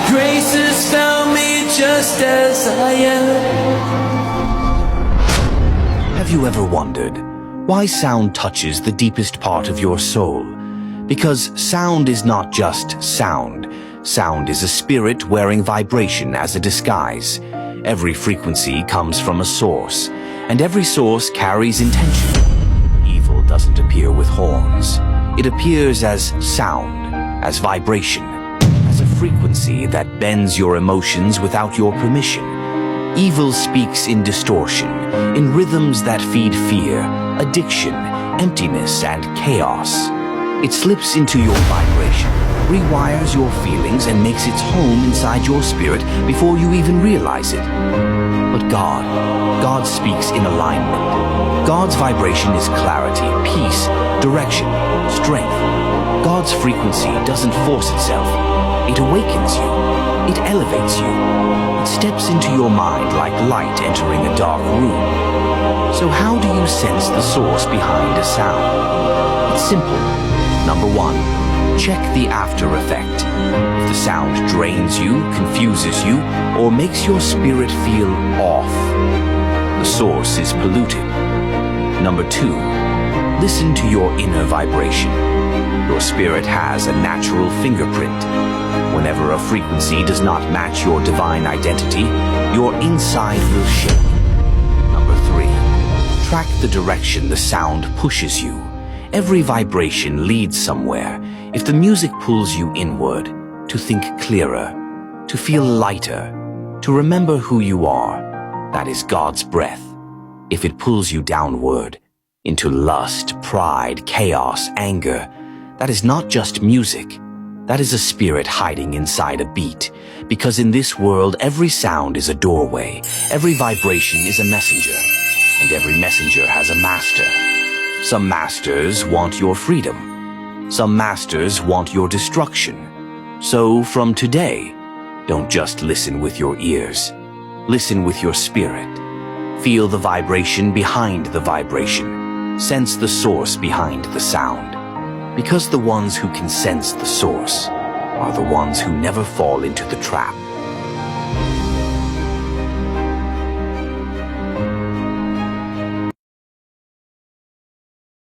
Grace has found me just as I am. Have you ever wondered why sound touches the deepest part of your soul? Because sound is not just sound. Sound is a spirit wearing vibration as a disguise. Every frequency comes from a source, and every source carries intention. Evil doesn't appear with horns. It appears as sound, as vibration, as a frequency that bends your emotions without your permission. Evil speaks in distortion, in rhythms that feed fear, addiction, emptiness, and chaos. It slips into your vibration, rewires your feelings, and makes its home inside your spirit before you even realize it. But God speaks in alignment. God's vibration is clarity, peace, direction, strength. God's frequency doesn't force itself. It awakens you. It elevates you. It steps into your mind like light entering a dark room. So how do you sense the source behind a sound? It's simple. Number 1, check the after effect. If the sound drains you, confuses you, or makes your spirit feel off, the source is polluted. Number 2, listen to your inner vibration. Your spirit has a natural fingerprint. Whenever a frequency does not match your divine identity, your inside will shake. Number 3, track the direction the sound pushes you. Every vibration leads somewhere. If the music pulls you inward, to think clearer, to feel lighter, to remember who you are, that is God's breath. If it pulls you downward, into lust, pride, chaos, anger, that is not just music. That is a spirit hiding inside a beat. Because in this world, every sound is a doorway, every vibration is a messenger, and every messenger has a master. Some masters want your freedom. Some masters want your destruction. So from today, don't just listen with your ears. Listen with your spirit. Feel the vibration behind the vibration. Sense the source behind the sound. Because the ones who can sense the source are the ones who never fall into the trap.